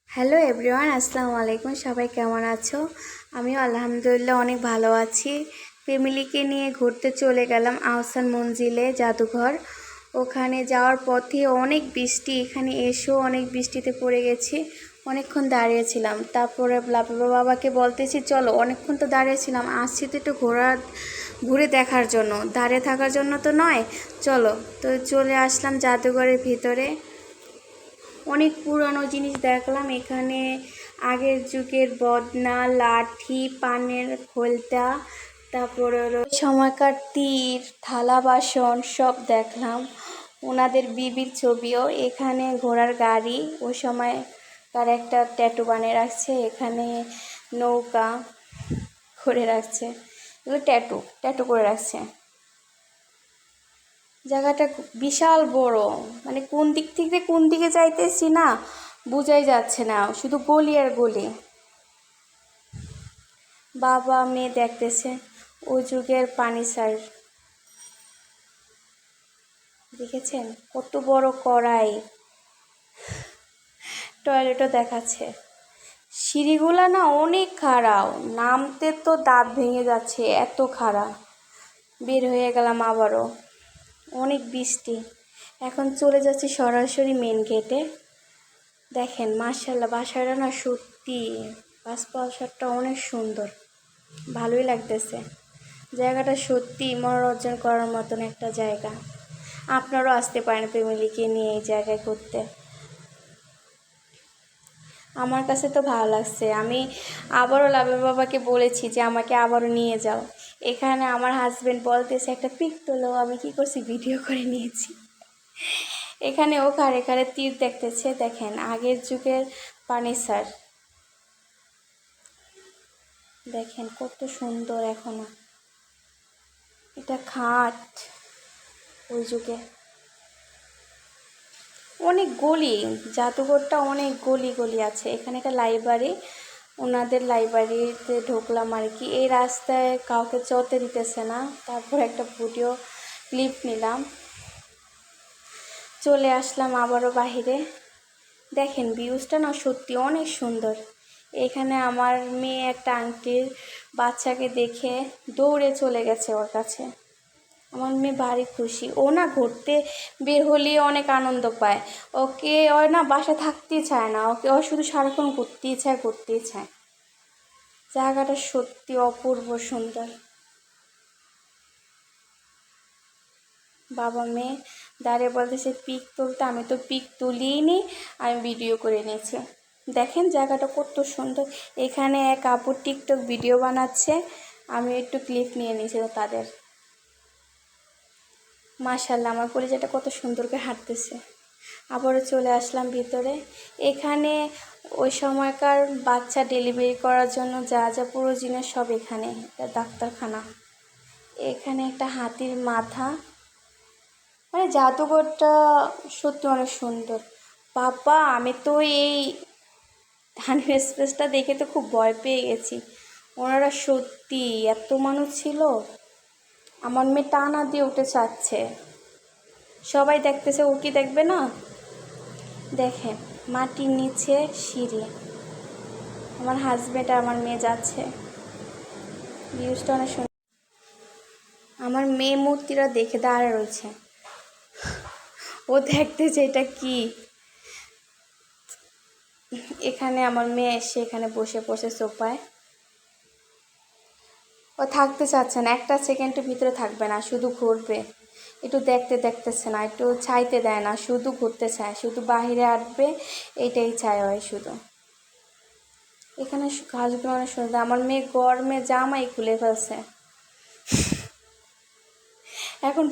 Hello everyone, আসসালামু আলাইকুম। সবাই কেমন আছো? আমিও আলহামদুলিল্লাহ অনেক ভালো আছি। ফ্যামিলিকে নিয়ে ঘুরতে চলে গেলাম আহসান মঞ্জিলে জাদুঘর। ওখানে যাওয়ার পথে অনেক বৃষ্টি, এখানে এসেও অনেক বৃষ্টিতে পড়ে গেছি। অনেকক্ষণ দাঁড়িয়েছিলাম, তারপরে বাবাকে বলতেছি চলো, অনেকক্ষণ তো দাঁড়িয়েছিলাম, আসছি তো একটু ঘুরে দেখার জন্য, দাঁড়িয়ে থাকার জন্য তো নয়, চলো। তো চলে আসলাম জাদুঘরের ভিতরে। অনেক পুরানো জিনিস দেখলাম এখানে, আগের যুগের বদনা, লাঠি, পানের খোলতা, তারপরে সময়কার তীর, থালা বাসন সব দেখলাম। ওনাদের বিবির ছবিও, এখানে ঘোড়ার গাড়ি ওই সময়কার একটা ট্যাটু বানিয়ে রাখছে, এখানে নৌকা করে রাখছে, এগুলো ট্যাটু ট্যাটু করে রাখছে। জায়গাটা বিশাল বড়, মানে কোন দিক থেকে কোন দিকে যাইতেছি না বোঝাই যাচ্ছে না, শুধু গলি আর গলি। বাবা মেয়ে দেখতেছে ওই যুগের পানিসার, দেখেছেন কত বড় কড়াই। টয়লেটও দেখাচ্ছে। সিঁড়িগুলা না অনেক খারাপ, নামতে তো দাঁত ভেঙে যাচ্ছে, এত খারাপ। বের হয়ে গেলাম আবারও, অনেক বৃষ্টি। এখন চলে যাচ্ছি সরাসরি মেন গেটে। দেখেন মাশাআল্লাহ, বাসাটা না সত্যি বাসপাশারটা অনেক সুন্দর, ভালোই লাগতেছে। জায়গাটা সত্যি মনোরঞ্জন করার মতন একটা জায়গা। আপনারাও আসতে পারেন ফ্যামিলিকে নিয়ে এই জায়গায় ঘুরতে। আমার কাছে তো ভালো লাগছে। আমি আবারও লাভের বাবাকে বলেছি যে আমাকে আবারও নিয়ে যাও। এখানে আমার হাজবেন্ড বলতেছে একটা পিক তোলো, আমি কি করছি ভিডিও করে নিয়েছি। এখানে ও কারে কারে তীর দেখতেছে, দেখেন আগের যুগের ফার্নিচার, দেখেন কত সুন্দর এখনো। এটা খাট ওই যুগে। অনেক গলি, জাদুঘরটা অনেক গলি গলি আছে। এখানে একটা লাইব্রেরি, ওনাদের লাইব্রেরিতে ঢুকলাম আর কি। এই রাস্তায় কাউকে চলতে দিতেছে না। তারপর একটা ভিডিও ক্লিপ নিলাম, চলে আসলাম আবারও বাহিরে। দেখেন ভিউজটা না সত্যি অনেক সুন্দর। এখানে আমার মেয়ে একটা আন্টির বাচ্চাকে দেখে দৌড়ে চলে গেছে ওর কাছে। আমার মেয়ে ভারী খুশি, ও না ঘুরতে বের হলেই অনেক আনন্দ পায়। ওকে ও না বাসায় থাকতেই চায় না, ও শুধু সারাক্ষণ ঘুরতেই চায়। জায়গাটা সত্যি অপূর্ব সুন্দর। বাবা মেয়ে দাঁড়িয়ে বলতেছে পিক তুলতে, আমি তো পিক তুলিনি, আমি ভিডিও করে নিয়েছি। দেখেন জায়গাটা কত সুন্দর। এখানে এক আপু টিকটক ভিডিও বানাচ্ছে, আমি একটু ক্লিপ নিয়ে নিয়েছি তাদের। মাশাআল্লাহ, আমার কলিজাটা কত সুন্দর করে হাঁটতেছে। আবারও চলে আসলাম ভিতরে। এখানে ওই সময়কার বাচ্চা ডেলিভারি করার জন্য যা যা প্রয়োজনীয় সব এখানে, এটা ডাক্তারখানা। এখানে একটা হাতির মাথা, মানে জাদুঘরটা সত্যি অনেক সুন্দর। বাবা আমি তো এই হানিফ স্পেসটা দেখে তো খুব ভয় পেয়ে গেছি। ওনারা সত্যি এত মানুষ ছিল, আমার মেয়ে টানা দিয়ে উঠে চাচ্ছে। সবাই দেখতেছে, ও কি দেখবে না? দেখেন মাটির নিচে সিঁড়ি, আমার হাজবেন্ড আর আমার মেয়ে যাচ্ছে। ভিউজটা অনেক সুন্দর। আমার মেয়ে মূর্তিটা দেখে দাঁড়িয়ে রয়েছে, ও দেখতেছে এটা কি। এখানে আমার মেয়ে এসে এখানে বসে পড়ছে সোফায়। ও থাকতে চাচ্ছে না, একটা সেকেন্ডের ভিতরে থাকবে না, শুধু ঘুরবে। একটু দেখতেছে না, একটু চাইতে দেয় না, শুধু ঘুরতে চায়, শুধু বাহিরে আসবে, এইটাই চায় হয় শুধু। এখানে গাছগুলো অনেক সুন্দর। আমার মেয়ে গরমে জামাই খুলে ফেলছে এখন।